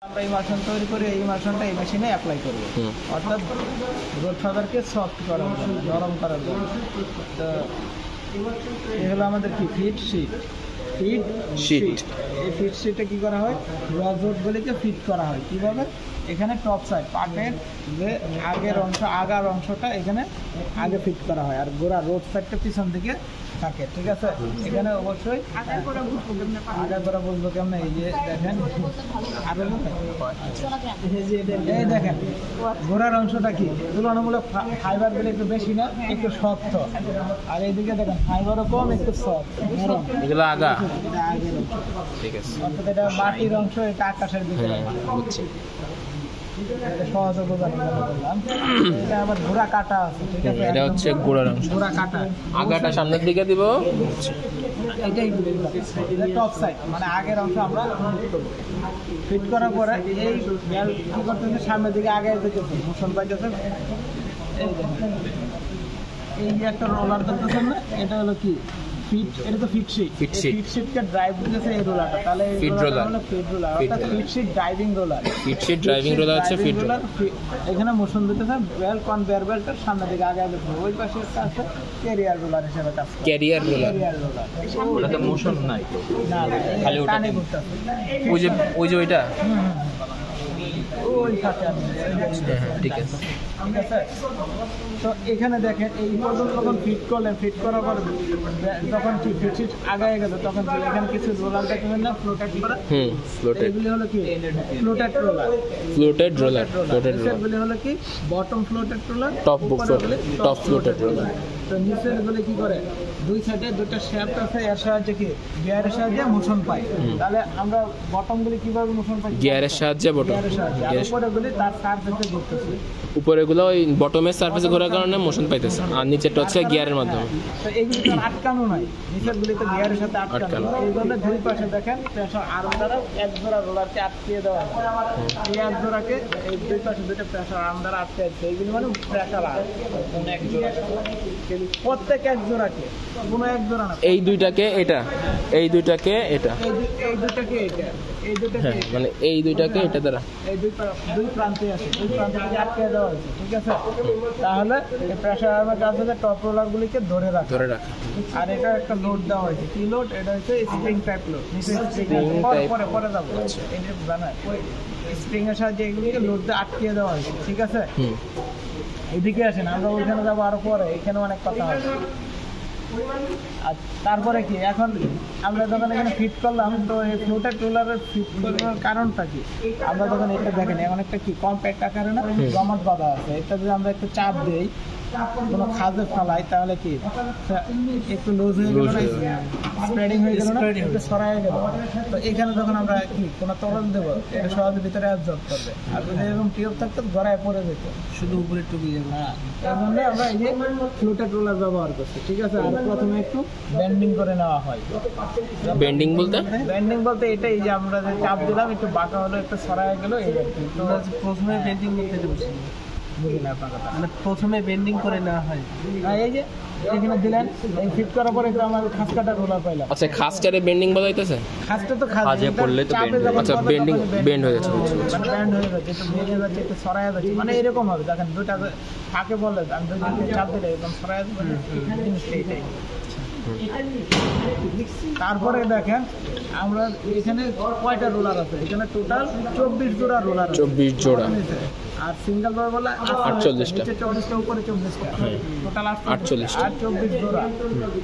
আমরা ইমালশন তৈরি করে এই ইমালশনটা এই মেশিনে অ্যাপ্লাই করব, অর্থাৎ রোড ফাইবারকে সফট করার জন্য, নরম করার জন্য। তো এগুলো আমাদের কি ফিট শিট, ফিট শিট। এই ফিট শিটে কী করা হয়, রডগুলিকে ফিট করা হয় কীভাবে, এখানে টপ সাইড পাটের যে আগার অংশটা এখানে আগে ফিট করা হয়, আর গোড়া রোড সাইডটা পিছন দিকে থাকে। ঠিক আছে, এখানে অবশ্যই আগার গোড়া বুঝবো কেমন, এই যে দেখেন আরো এই দেখেন গোড়ার অংশটা কি তুলনামূলক ফাইবারগুলো একটু বেশি না, একটু শক্ত, আর এইদিকে দেখেন ফাইবারও কম, একটু সফট নরম। এগুলো আগা, ঠিক আছে, অর্থাৎ এটা মাটির অংশ, এটা আকাশের ভিতরে। সহজে বোঝানো বললাম। এটা আবার ঘোড়া কাটা আছে, ঠিক আছে, এটা হচ্ছে ঘোড়ার অংশ, ঘোড়া কাটা। আগাটা সামনের দিকে দিব, এটাই টপ সাইড, মানে আগের অংশ আমরা ফিট করার পরে এই বেল কি করতেছে, সামনের দিকে আগে যেতেছে, মোশন পাইতেছে। এই যে একটা রোলার দেখতেছেন না, এটা হলো কি ফিট, এটা তো ফিট শিট, ফিট শিটকে ড্রাইভ দিতেছে এই রোলারটা, তাহলে ফিট রোলার হলো ফিট রোলার, অর্থাৎ feed sheet driving roller. Feed sheet driving roller আছে, ফিট রোলার এখানে মোশন দিতেছে, বেল কনভেয়ার বেল্টের সামনের দিকে আগে আগে, ওই পাশে একটা আছে ক্যারিয়ার রোলার হিসেবে কাজ করে, ক্যারিয়ার রোলার। ওটাতে মোশন নাই, না খালি ওটা টানে ঘুরতেছে, ওই যে ওইটা ওই কাছে, ঠিক আছে। তো এখানে দেখেন এই পর্যন্ত যখন ফিট করলেন, ফিট করার পর যখন কি ফিট শিট আগায় গেল, তখন এখানে কিছু রোলার দেখবেন না ফ্লোটেড করা, এগুলি হলো কি ফ্লোটেড রোলার, ফ্লোটেড রোলার, এগুলি হলো কি bottom floated roller, top floated roller. তো নিচের এগুলি কি করে, দুই সাইডে দুটো শ্যাফট আছে, এর সাহায্যে কি গিয়ারের সাহায্যে মোশন পাই। তাহলে আমরা বটমগুলি কিভাবে মোশন পাই, গিয়ারের সাহায্যে, উপরেগুলি তার সারফেসে ঘুরতেছে, উপরেগুলো ওই বটমের সারফেসে ঘোরার কারণে মোশন পাইতেছে, আর নিচেরটা হচ্ছে গিয়ারের মাধ্যমে। তো এইগুলি তো আটকানো নাই, নিচেরগুলি তো গিয়ারের সাথে আটকানো, এই জন্য দুই পাশে দেখেন প্রেসার আর্ম দ্বারা এক জোড়া রোলারকে আটকিয়ে দেওয়া হয়, এই এক জোড়াকে এই দুই পাশে দুটো প্রেসার আর্ম দ্বারা আটকে আছে, এইগুলি মানে প্রেসার আর্ম, কোনো এক জোড়া, প্রত্যেক এক জোড়াকে, কোনো এক জোড়া না, এই দুইটাকে এটা, এই দুইটাকে এটা, এই দুইটাকে এটা, এই দুইটাকে মানে এই দুইটাকে এটা দ্বারা, এই দুই প্রান্তে আছে, দুই প্রান্তে আটকে দেওয়া হয়েছে। ঠিক আছে, তাহলে এই প্রেসার আর্মের কাছে টপ রোলার গুলিকে ধরে রাখা, আর এটা একটা লোড দেওয়া হয়েছে, কি লোড, এটা হচ্ছে স্প্রিং টাইপ লোড, পরে যাবো, এটা জানা ওই স্প্রিং এর সাহায্যে এগুলিকে লোড দিয়ে আটকে দেওয়া হয়েছে। ঠিক আছে, এদিকে আসেন, আমরা ওইখানে যাবো আরো পরে, এখানে অনেক কথা হবে। আর তারপরে কি, এখন আমরা যখন এখানে ফিট করলাম, তো এই ফ্লোটেড রোলারের ফিট করার কারণটা কি, আমরা যখন এটা দেখেন এখন একটা কি কম্প্যাক্ট আকারে না জমাট বাঁধা আছে, এটা যদি আমরা একটু চাপ দিই, কোনো খাদে ফালাই, তাহলে কি একটু লুজ হয়ে গেল না, স্প্রেডিং হয়ে গেল না, একটু সরাই গেল। তো এখানে যখন আমরা কি কোনো তরল দেবো, এটা সহজে ভিতরে অ্যাবজর্ব করবে, আর যদি এরকম টিউব থাকতো গড়ায় পড়ে যেত, শুধু উপরে টুকি যাবে না। তার জন্য আমরা এই যে ফ্লোটেড রোলার ব্যবহার করছি। ঠিক আছে, আর প্রথমে একটু বেন্ডিং করে নেওয়া হয়। বেন্ডিং বলতে এটাই যে আমরা যে চাপ দিলাম, একটু বাঁকা হলো, একটু সরাই গেল, এই আর কি। তো প্রথমে বেন্ডিং বলতে বুঝি না আপনার কথা, মানে প্রথমে বেন্ডিং করে নেওয়া হয়। এই যে এখানে দিলেন, এই ফিট করার পরে তো আমার খাস কাটা রোলার পাইলাম। আচ্ছা, খাস কাটে বেন্ডিং বলাইতেছে, খাসটা তো খাসে পড়লে তো আচ্ছা বেন্ডিং বেন্ড হয়ে যাচ্ছে, মানে বেন্ড হয়ে যাচ্ছে, একটু ভেঙে যাচ্ছে, একটু সরায় যাচ্ছে, মানে এরকম হবে। দেখেন দুইটা ফাঁকে বললে আমি দুইটা চাপ দিলে এরকম সরায় যাবে, জিনিসটা এটাই। তারপরে দেখেন আমরা এখানে কয়টা রোলার আছে, এখানে টোটাল 24 জোড়া রোলার, 24 জোড়া, আর সিঙ্গেল বার বলে 48টা, 24টা উপরে 24টা, টোটাল 48টা, আর 24 জোড়া।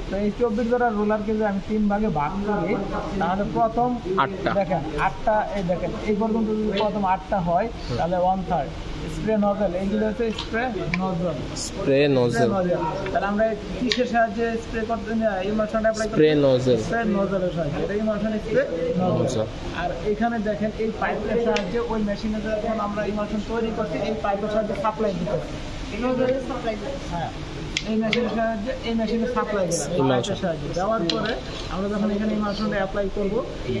তো এই 24 জোড়া রোলারকে যদি আমি 3 ভাগে ভাগ করি, তাহলে প্রথম 8টা দেখেন, 8টা এই দেখেন এই পর্যন্ত যদি প্রথম 8টা হয়, তাহলে 1/3 স্প্রে নজল, এইগুলো হচ্ছে স্প্রে নজল, তাহলে আমরা কিসের সাহায্যে স্প্রে করতে, ইমালশন অ্যাপ্লাই করতে, স্প্রে নজলের সাহায্যে, এটা ইমালশন স্প্রে নজল। আর এখানে দেখেন এই পাইপের সাহায্যে ওই মেশিনে যখন আমরা ইমালশন তৈরি করছি, এই পাইপের সাহায্যে সাপ্লাই দিতে হবে, হ্যাঁ এই মেশিনের সাহায্যে, এই মেশিনে সাপ্লাই দিলাম সাহায্যে দেওয়ার পরে আমরা যখন এখানে ইমালশনটা অ্যাপ্লাই করব,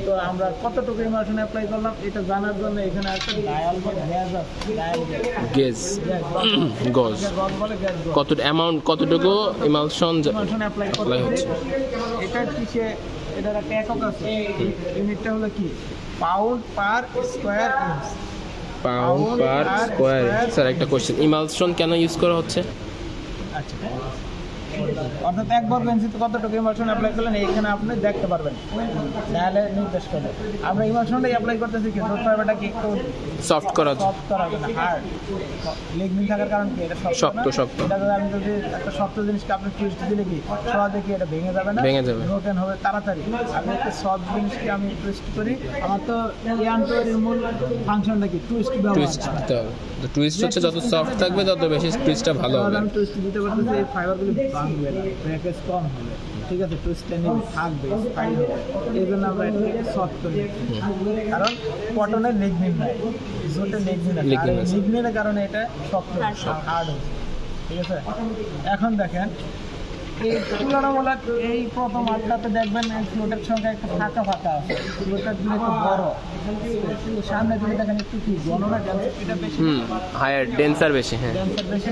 তো আমরা কতটুকু ইমালশন অ্যাপ্লাই করলাম এটা জানার জন্য এখানে একটা ডায়াল বা গ্যাস আছে, গেজ বলে গ্যাস, কত অ্যামাউন্ট, কতটুকু ইমালশন অ্যাপ্লাই হচ্ছে, এটা কিসে, এটার একটা একক আছে, ইউনিটটা হলো কি pound per square inch. Pound per square. Sir একটা কোশ্চেন, ইমালশন কেন ইউজ করা হচ্ছে? আচ্ছা, অর্থাৎ 1 বর্গ ইঞ্চিতে কতটুকু ইমালশন অ্যাপ্লাই করলেন এখানে আপনি দেখতে পারবেন, তাহলে নির্দেশ করবে। আমরা ইমালশনটাই অ্যাপ্লাই করতেছি কি রোড ফাইবারটাকে একটু সফট করা না, হার্ড লিগনিন থাকার কারণ কি এটা শক্ত। এটা আমি যদি একটা শক্ত জিনিসকে আপনি টুইস্ট দিলে কি সহজে কি এটা ভেঙে যাবে না, ব্রোকেন হবে তাড়াতাড়ি। আমি একটা সফট জিনিসকে আমি টুইস্ট করি, আমার তো ইয়ান তৈরির মূল ফাংশনটা কি টুইস্ট দিতে হবে। তো টুইস্ট হচ্ছে যত সফট থাকবে তত বেশি টুইস্টটা ভালো হবে। আমি টুইস্ট দিতে পারতেছি এই ফাইবারগুলো ভাঙবে না, ব্রেকেজ কম হবে, ঠিক আছে, টুইস্টটা নিয়ে থাকবে, স্থায়ী হবে। এই জন্য আমরা এটাকে সফট করি, কারণ কটনের লিগনিন নাই, জোটের লিগনিন আছে, আর লিগনিনের কারণে এটা শক্ত হার্ড হচ্ছে, ঠিক আছে। এখন দেখেন এই তুলনামূলক এই প্রথম আটটাতে দেখবেন এই ফ্লোটের সঙ্গে একটা ফাঁকা আছে, ফ্লোটার গুলো একটু বড়, কিন্তু সামনে দিকে দেখেন একটু কি গণনা এটা বেশি হায়ার ডেন্সার বেশি, হ্যাঁ ডেন্সার বেশি।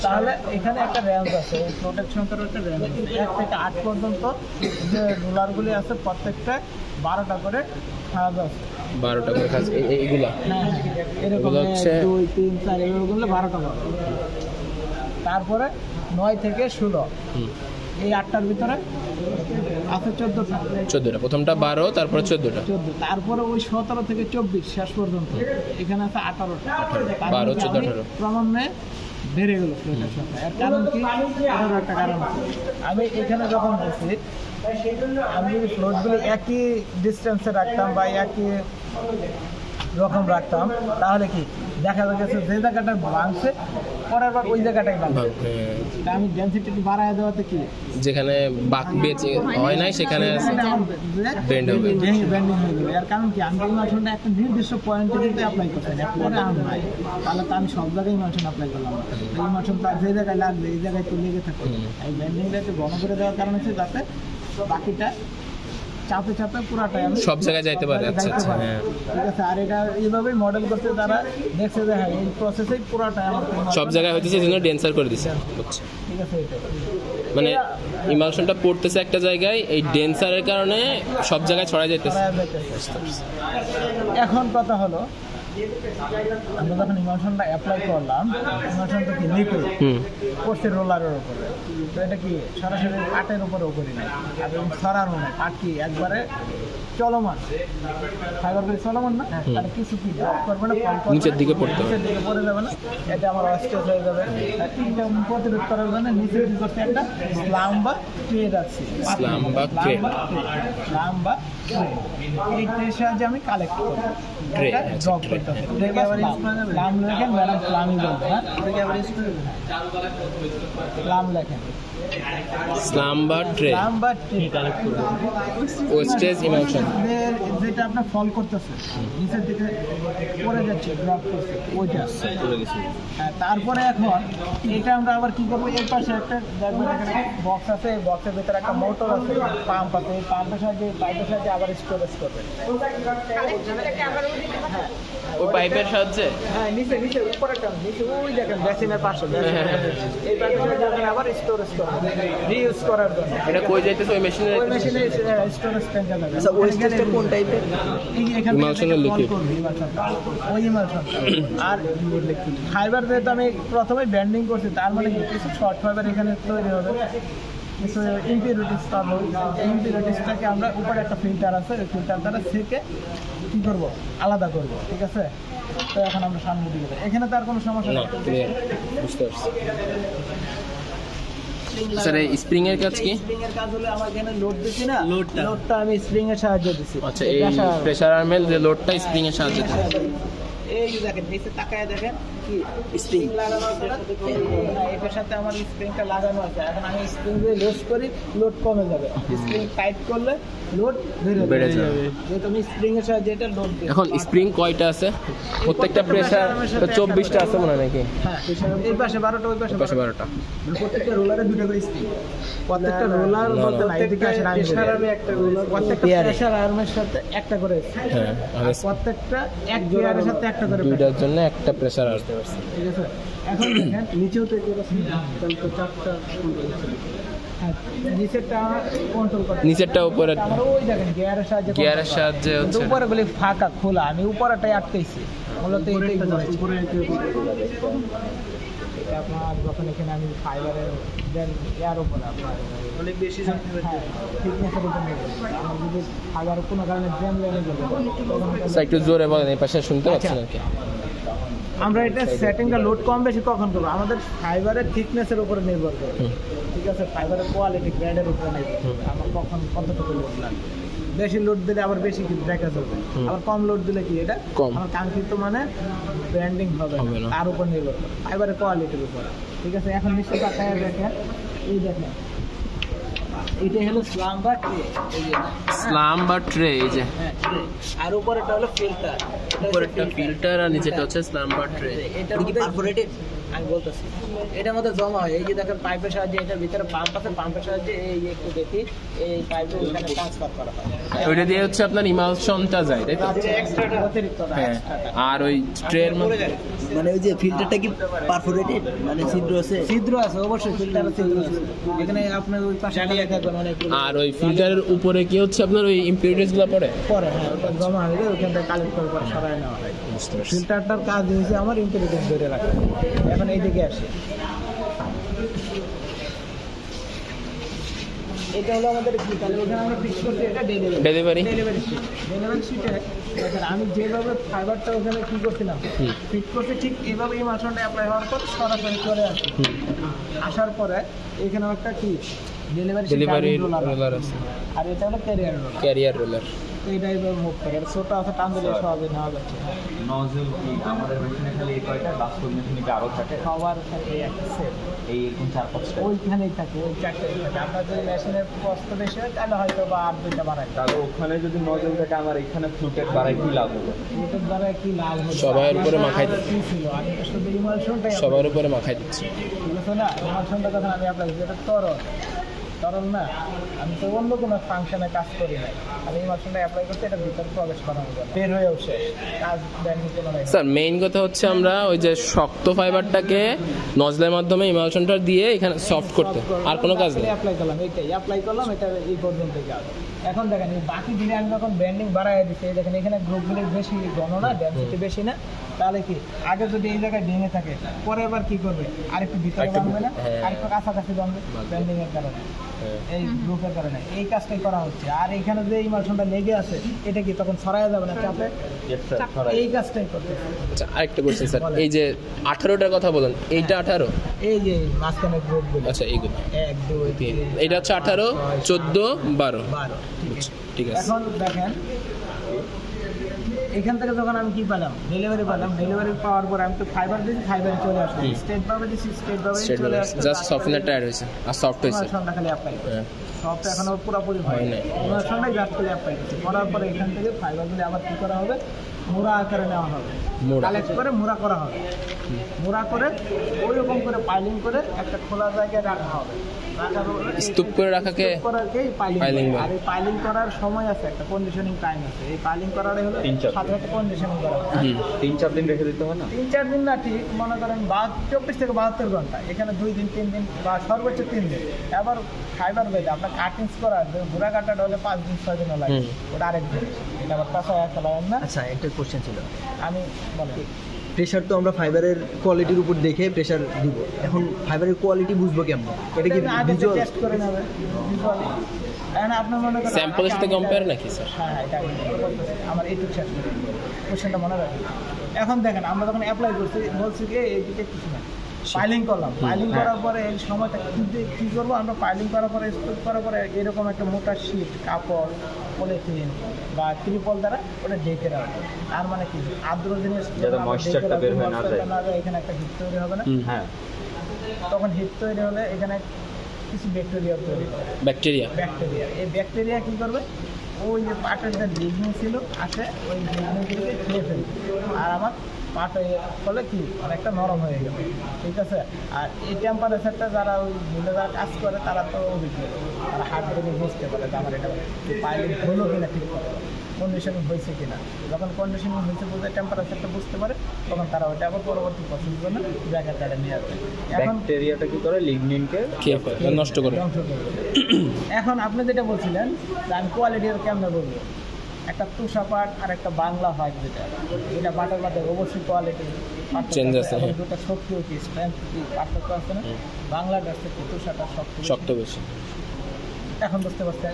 তাহলে এখানে একটা রেঞ্জ আছে, এই ফ্লোটের সংখ্যার একটা রেঞ্জ আছে, 1 থেকে 8 পর্যন্ত যে রোলারগুলি আছে প্রত্যেকটা 12টা করে খাওয়া আছে, 12টা করে খাস এইগুলা, এরকম 2 3 4 এগুলো 12টা করে। তারপরে 9 থেকে 16 এই 8টার ভিতরে আছে 14টা। প্রথমটা 12, তারপরে 14টা। তারপরে ওই 17 থেকে 24 শেষ পর্যন্ত এখানে আছে 18টা। 12 14 18 ক্রমান্বয়ে বেড়ে গেল ফ্লোটের সংখ্যা। এর কারণ কি? এটার একটা কারণ আছে। আমি এখানে যখন বসি, আমি যদি ফ্লোটগুলো একই ডিস্টেন্সে রাখতাম বা একই রকম রাখতাম, তাহলে কি দেখা গেছে যে জায়গাটা ভাঙছে পরের বার ওই জায়গাটাই ভাঙবে। আমি ডেনসিটি বাড়ায় দেওয়াতে কি যেখানে বাক বেঁচে হয় নাই সেখানে বেন্ড হবে, বেন্ডিং হয়ে যাবে। এর কারণ কি? আমি ইমালশনটা একটা নির্দিষ্ট পয়েন্টে কিন্তু অ্যাপ্লাই করতে চাই, পরে আমি নাই, তাহলে তো আমি সব জায়গায় ইমালশন অ্যাপ্লাই করলাম। ইমালশন তার যে জায়গায় লাগবে এই জায়গায় তো লেগে থাকে। এই বেন্ডিংটা একটু ঘন করে দেওয়ার কারণ হচ্ছে যাতে বাকিটা চাপে পুরাটাই আমি সব জায়গায় যাইতে পারে। আচ্ছা আচ্ছা, হ্যাঁ ঠিক আছে। আর এটা এইভাবেই মডেল করতে তারা দেখছে যে হ্যাঁ এই প্রসেসেই পুরাটাই আমার সব জায়গায় হইতেছে, এই জন্য ডেন্সার করে দিছে, ঠিক আছে। এটা মানে ইমালশনটা পড়তেছে একটা জায়গায়, এই ডেন্সারের কারণে সব জায়গায় ছড়ায় যাইতেছে। এখন কথা হলো, আমরা যখন ইমালশনটা অ্যাপ্লাই করলাম, ইমালশনটা কি লিকুইড করছে রোলারের উপরে, তো এটা কি সরাসরি পাটের উপরেও করি না, এবং ছড়ানো না, পাট কি একবারে চলমান, ফাইবারগুলি চলমান না, তাহলে কিছু কি ড্রপ করবে না, নিচের দিকে পড়তে হবে, নিচের দিকে পড়ে যাবে না, এটা আমার অস্টেজ হয়ে যাবে। এটা প্রতিরোধ করার জন্য নিচে কি করছে একটা স্লাম বা ট্রে রাখছি, স্লাম বা ট্রে, এই ট্রের সাহায্যে আমি কালেক্ট করবো, এটা ড্রপ করতে হবে। স্লাম লেখেন ম্যাডাম, স্লামই বলবো, হ্যাঁ স্লাম লেখেন, স্লাম বা ট্রে কালেক্ট করবো ওয়েস্টেজ ইমালশন যেটা আপনার ফল করতেছে নিচের দিকে পড়ে যাচ্ছে, ড্রপ করছে ওইটা। হ্যাঁ, তারপরে এখন এটা আমরা আবার কি করবো, এর পাশে একটা বক্স আছে, এই বক্সের ভিতরে একটা মোটর আছে, পাম্প আছে, এই পাম্পের সাহায্যে পাইপের সাহায্যে আবার স্টোরেজ করবে। ওই পাইপের সাহায্যে, হ্যাঁ নিচে উপরে নিচে ওই দেখেন বেসিনের পাশে, এই পাইপের সাহায্যে আবার স্টোরেজ করবে রিইউজ করার জন্য। এটা কই যাইতেছে? ওই মেশিনে স্টোরেজ ট্যাঙ্কে যাবে। আচ্ছা, ওই স্টোরেজটা কোন টাইপের? এখানে ইমালশনের লিকুইড, ওই ইমালশন। আর ফাইবার যেহেতু আমি প্রথমে ব্যান্ডিং করছি, তার মানে কিছু শর্ট ফাইবার এখানে তৈরি হবে, কিছু ইম্পিউরিটিস পাবো। এই ইম্পিউরিটিসটাকে আমরা উপরে একটা ফিল্টার আছে, ওই ফিল্টার দ্বারা সেকে কী করবো, আলাদা করবো, ঠিক আছে। তো এখন আমরা সামনে দিকে যাই, এখানে তার কোনো সমস্যা নেই, বুঝতে পারছি। স্যার এই স্প্রিং এর কাজ কি? স্প্রিং এর কাজ হলো আমার এখানে লোড দিছি না, লোডটা আমি স্প্রিং এর সাহায্যে দিছি। আচ্ছা, এই প্রেসার আর্মের যে লোডটা স্প্রিং এর সাহায্যে দিছি। এই যে দেখেন নিচে তাকায় দেখেন কি স্প্রিং লাগানো আছে, এটার সাথে আমার স্প্রিংটা লাগানো আছে। এখন আমি স্প্রিং দিয়ে লেস করি, লোড কমে যাবে, স্প্রিং টাইট করলে লোড বেড়ে যাবে, যেহেতু আমি স্প্রিং এর সাহায্যে এটা লোড দিই। এখন স্প্রিং কয়টা আছে? প্রত্যেকটা প্রেসার 24টা আছে মনে হয় নাকি? হ্যাঁ, এই পাশে 12টা, ওই পাশে 12টা। প্রত্যেকটা রোলারে 2টা করে স্প্রিং, প্রত্যেকটা রোলার মধ্যে এদিকে আসে প্রেসার আর্মে একটা রোলার, প্রত্যেকটা প্রেসার আর্মের সাথে একটা করে, হ্যাঁ, আর প্রত্যেকটা এক গিয়ারের সাথে একটা করে, দুইটার জন্য একটা প্রেসার আসতে পারছে, ঠিক আছে। এখন দেখেন নিচেও তো এটা 4টা নিচেরটা কন্ট্রোল করতে, নিচেরটা উপরে আমরা ওই দেখেন গিয়ারের সাহায্যে হচ্ছে উপরে বলে ফাঁকা খোলা, আমি উপরেটাই আটকাইছি মূলত এটাই উপরে। আপনার যখন এখানে আমি ফাইবারের দেন এর উপরে আপনার অনেক বেশি থিকনেসের উপর নেই, আমার যদি ফাইবার কোনো কারণে জ্যাম লেগে যাবে। একটু জোরে বলেন, এই পাশে শুনতে পাচ্ছেন আর কি। আমরা এটা সেটিংটা লোড কম বেশি কখন করবো আমাদের ফাইবারের থিকনেসের উপরে নির্ভর করে, ঠিক আছে, ফাইবারের কোয়ালিটি গ্রেডের উপরে নির্ভর করে আমার কখন কতটুকু লোড লাগবে। বেশি লোড দিলে আবার বেশি দেখা যাবে, আবার কম লোড দিলে কি এটা আমার কাঙ্ক্ষিত মানে ব্র্যান্ডিং হবে তার উপর নির্ভর করে, ফাইবারের কোয়ালিটির উপর, ঠিক আছে। এখন নিশ্চয়ই তাকায় দেখেন, এই দেখেন এইটা হলো স্লাম বা ট্রে, এই যে স্লাম বা ট্রে, এই যে আর উপরেটা হলো ফিল্টার, উপরেরটা ফিল্টার আর নিচেটা হচ্ছে স্লাম বা ট্রে। এটা কি পারফোরেটেড আমি বলতেছি, এটার মধ্যে জমা হয়, এই যে দেখেন পাইপের সাহায্যে এটার ভিতরে পাম্প আছে, পাম্পের সাহায্যে এই একটু দেখি এই পাইপে ওখানে ট্রান্সফার করা হয়, ওইটা দিয়ে হচ্ছে আপনার ইমালশনটা যায়, তাই তো? এক্সট্রাটা অতিরিক্ত না, হ্যাঁ। আর ওই ট্রের মধ্যে মানে ওই যে ফিল্টারটা কি পারফোরেটেড, মানে ছিদ্র আছে? ছিদ্র আছে অবশ্যই, ফিল্টারে ছিদ্র আছে, এখানে আপনার ওই পাশে জালিয়ে থাকবেন অনেকগুলো। আর ওই ফিল্টারের উপরে কি হচ্ছে আপনার ওই ইমপিউরিটিস গুলো পড়ে হ্যাঁ, ওটা জমা হয়ে যায়, ওখান থেকে কালেক্ট করে পরে সরাই নেওয়া হয়। ফিল্টারটার কাজ হয়েছে আমার ইম্পিউরিটিস ধরে রাখা। এখন এই দিকে আসি, এটা হলো আমাদের কি, তাহলে ওখানে আমরা ফিক্স করছি এটা ডেলিভারি শিটে দেখেন আমি যেভাবে ফাইবারটা ওখানে কি করছিলাম ফিট করছি, ঠিক এইভাবে এই মাশনটা অ্যাপ্লাই হওয়ার পর সরাসরি চলে আসছে। আসার পরে এখানে একটা কি ডেলিভারি রোলার আছে, আর এটা হলো ক্যারিয়ার রোলার। এইটা এইভাবে মুভ করে, ছোট আছে টান দিলে সহজে নেওয়া যাচ্ছে। নজল কি আমাদের মেশিনে খালি এই কয়টা, বাস্তব মেশিনে কি আরো থাকে? সবার থাকে একটা সেট, এই এরকম 4-5টা ওইখানেই থাকে, ওই চারটেই থাকে। আপনার যদি মেশিনের কষ্ট বেশি হয় তাহলে হয়তো বা আর দুইটা বাড়ায়, তাহলে ওখানে যদি নজল থাকে আমার এখানে ফ্লুটেড বাড়াই কি লাভ হবে? এটার দ্বারা কি লাভ হবে? সবার উপরে মাখাই কি ছিল আমি তো শুধু ইমালশনটাই সবার উপরে মাখাই দিচ্ছি, ঠিক আছে না। ইমালশনটা যখন আমি অ্যাপ্লাই করি, এটা তরল না, আমি তো অন্য কোনো ফাংশনে কাজ করি না, আমি ইমালশনটা অ্যাপ্লাই করতে এটা ভিতরে প্রবেশ করানো যায়, বের হয়েও শেষ কাজ ব্যান্ডিং কোনো নাই। স্যার মেইন কথা হচ্ছে আমরা ওই যে শক্ত ফাইবারটাকে নজলের মাধ্যমে ইমালশনটা দিয়ে এখানে সফট করতে, আর কোনো কাজ নেই। অ্যাপ্লাই করলাম, এইটাই অ্যাপ্লাই করলাম, এটা এই পর্যন্ত কাজ। এখন দেখেন এই বাকি দিনে আমি যখন ব্যান্ডিং বাড়াই দিচ্ছি, দেখেন এখানে গ্রুপগুলো বেশি ঘন না, ডেনসিটি বেশি না, তাহলে কি আগে যদি এই জায়গায় ভেঙে থাকে পরে আবার কি করবে, আরেকটু ভিতরে বাঁধবে না, আরেকটু কাছাকাছি বাঁধবে ব্যান্ডিং এর কারণে, এই গ্রুপের কারণে এই কাজটাই করা হচ্ছে। আর এখানে যে ইমালশনটা লেগে আছে এটা কি তখন ছড়ায় যাবে না চাপে, এই কাজটাই করতে। আচ্ছা আরেকটা কোশ্চেন স্যার, এই যে 18টার কথা বলেন, এইটা 18? এই যে মাঝখানে গ্রুপগুলো, আচ্ছা এইগুলো 1 2 3, এটা হচ্ছে 18 14 12। ঠিক আছে। এখন দেখেন এখান থেকে যখন আমি কি পেলাম, ডেলিভারি পাওয়ার পর আমি তো ফাইবার দিয়েছি, ফাইবারে চলে আসছে, স্টেট ভাবে দিয়েছি, স্টেট ভাবে চলে আসছে, জাস্ট সফটওয়্যারটা অ্যাড হয়েছে আর সফট হয়েছে, সন্ধ্যা খালি অ্যাপ্লাই সফট এখনো পুরোপুরি হয় নাই, সন্ধ্যায় জাস্ট খালি অ্যাপ্লাই করছি, করার পরে এখান থেকে ফাইবারগুলো আবার কি করা হবে, মোড়া আকারে নেওয়া হবে, কালেক্ট করে মোড়া করা হবে, মোড়া করে ওইরকম করে পাইলিং করে একটা খোলা জায়গায় রাখা হবে, স্তূপ করে রাখাকে পাইলিং। আর এই পাইলিং করার সময় আছে, একটা কন্ডিশনিং টাইম আছে, এই পাইলিং করার হলো সাথে একটা কন্ডিশনিং করা 3-4 দিন রেখে দিতে হবে না? 3-4 দিন না, ঠিক মনে করেন 24 থেকে 72 ঘন্টা, এখানে 2 দিন 3 দিন বা সর্বোচ্চ 3 দিন। এবার ফাইবার বেদে আপনার কাটিংস করার ঘোরা কাটাটা হলে 5 দিন 6 দিনও লাগে, ওটা আরেক দিন, এটা আবার কাঁচা চালাবেন না। আচ্ছা একটা কোশ্চেন ছিল, আমি বলেন প্রেশার তো আমরা ফাইবারের কোয়ালিটির উপর দেখে প্রেশার দিব, এখন ফাইবারের কোয়ালিটি বুঝবো কেমন? এটা কি ভিজুয়াল টেস্ট করে নেবে, এখন আপনার মনে করেন স্যাম্পলের সাথে কম্পেয়ার নাকি স্যার? হ্যাঁ এটা আমার এইটুকু শেষ করে কোশ্চেনটা মনে রাখি। এখন দেখেন আমরা যখন অ্যাপ্লাই করছি বলছি কি এইদিকে কিছু না, পাইলিং করলাম, পাইলিং করার পরে এই সময়টা কী করবো আমরা, পাইলিং করার পরে স্টোর করার পরে এরকম একটা মোটা শীট কাপড় পলিথিন বা ত্রিপল দ্বারা ওটা ঢেকে রাখবো। আর মানে কি আর্দ্র জিনিস না যায়, এখানে একটা হিট তৈরি হবে না, তখন হিট তৈরি হলে এখানে কিছু ব্যাকটেরিয়া তৈরি করে, ব্যাকটেরিয়া এই ব্যাকটেরিয়া কী করবে, ওই যে পাটের যে লিগনিন ছিল আসে, ওই লিগনিনগুলোকে খেয়ে ফেলবে, আর আমার পাট ফলে কি অনেকটা নরম হয়ে গেল, ঠিক আছে। আর এই টেম্পারেচারটা যারা ওই মিলে যারা কাজ করে তারা তো অভিজ্ঞ, তারা হাত ধরে বুঝতে পারে যে আমার এটা পাইলিং হলো কিনা ঠিক করে। কন্ডিশনিং হয়েছে কিনা। যখন কন্ডিশনিং হয়েছে বুঝে টেম্পারেচারটা বুঝতে পারে, তখন তারা ওইটা আবার পরবর্তী প্রসেসের জন্য ব্র্যাকেট কার্ডে নিয়ে আসবে। এখন ব্যাকটেরিয়াটা কি করে, লিগনিনকে খেয়ে ফেলে, নষ্ট করে। ধ্বংস করবে। এখন আপনি যেটা বলছিলেন যে আমি কোয়ালিটির কেমনে বলবো, একটা তুষা পাট আর একটা বাংলা হয়, যেটা পাটের মধ্যে অবশ্যই কোয়ালিটি চেঞ্জ আছে, হ্যাঁ। দুটো শক্তিও কি স্ট্রেংথ কি পার্থক্য আছে না। বাংলার কাছ থেকে তুষাটা শক্ত বেশি। এখন বুঝতে পারছেন?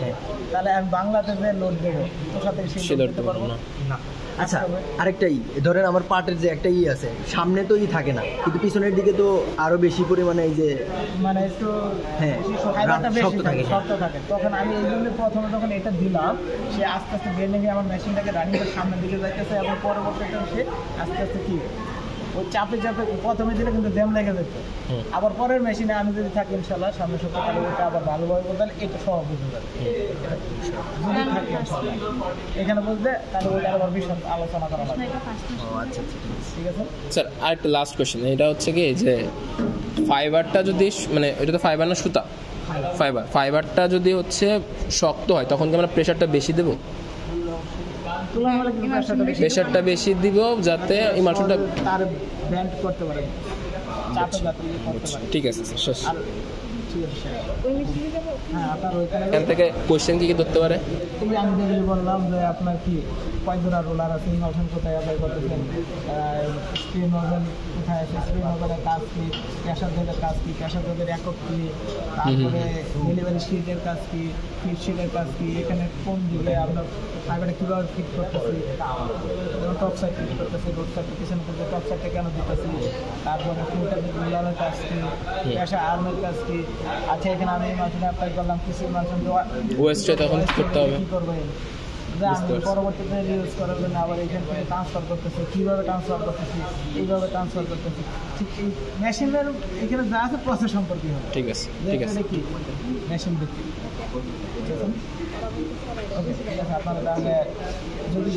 তাহলে আমি বাংলাতে যে লোড দেবো তুষা থেকে সে সেই ধরতে করতে পারবো পারবো না। আচ্ছা, আরেকটা ধরেন আমার পাটের যে একটা আছে, সামনে তো থাকে না, কিন্তু পিছনের দিকে তো আরো বেশি পরিমাণে এই যে মানে একটু হ্যাঁ ফাইবারটা বেশি শক্ত থাকে, শক্ত থাকে। তখন আমি এই জন্য প্রথমে যখন এটা দিলাম, সে আস্তে আস্তে বেঁধে নিয়ে আমার মেশিনটাকে রানিং করে সামনের দিকে যাইতেছে, এবং পরবর্তীতে সে আস্তে আস্তে কি ওই চাপে চাপে প্রথমে দিলে কিন্তু জ্যাম লেগে যেত। আবার পরের মেশিনে আমি যদি থাকি ইনশাল্লাহ সামনে সপ্তাহে ওইটা আবার ভালোভাবে বলতে এটা সহ বুঝে যাবে। যদি থাকি ইনশাল্লাহ এখানে বুঝবে, তাহলে ওইটা আবার বিশদ আলোচনা করা লাগবে। আচ্ছা ঠিক আছে স্যার। আরেকটা লাস্ট কোয়েশ্চেন, এটা হচ্ছে কি যে ফাইবারটা যদি মানে এটা তো ফাইবার না সুতা, ফাইবারটা যদি হচ্ছে শক্ত হয়, তখন কি আমরা প্রেশারটা বেশি দেবো? প্রেশারটা বেশি দিব যাতে ইমালশনটা তার ব্যান্ড করতে পারে, চাপে যাতে করতে পারে। ঠিক আছে স্যার, শেষ। আর ঠিক আছে স্যার। হ্যাঁ, আপনার ওইখানে এখান থেকে কোয়েশ্চেন কি ধরতে পারে? এই যে আমি যেগুলি বললাম যে আপনার কি কয় জোড়া রোলার আছে, ইমালশন কোথায় অ্যাপ্লাই করতেছেন, স্প্রে নজল কোথায় আছে, স্প্রে নজলের কাজ কি, প্রেশার জলের কাজ কি, প্রেশার জলের একক কি, তারপরে ডেলিভারি শিটের কাজ কি, ফিট শিটের কাজ কি, এখানে কোন দিকে আপনার ফাইবারটা কীভাবে ফিট করতেছি, যেমন টপ সাইড ফিট করতেছি, রোড সাইড পিছনে করতে টপ সাইডটা কেন দিতেছি, তারপরে ফিল্টার রোলারের কাজ কি, প্রেশার আর্মের কাজ কি। আচ্ছা, এখানে আমি ইমালশন অ্যাপ্লাই করলাম, কিছু ইমালশন ওয়েস্টে তখন কি করতে হবে? কী করবেন যে আমি পরবর্তীতে ইউজ করার জন্য আবার এখান থেকে ট্রান্সফার করতেছি, কীভাবে ট্রান্সফার করতেছি, এইভাবে ট্রান্সফার করতেছি। ঠিক এই মেশিনের এখানে যা আছে প্রসেস সম্পর্কে হবে। ঠিক আছে, ঠিক আছে। কি মেশিন দেখি ওকে, ঠিক আছে। আপনারা তাহলে যদি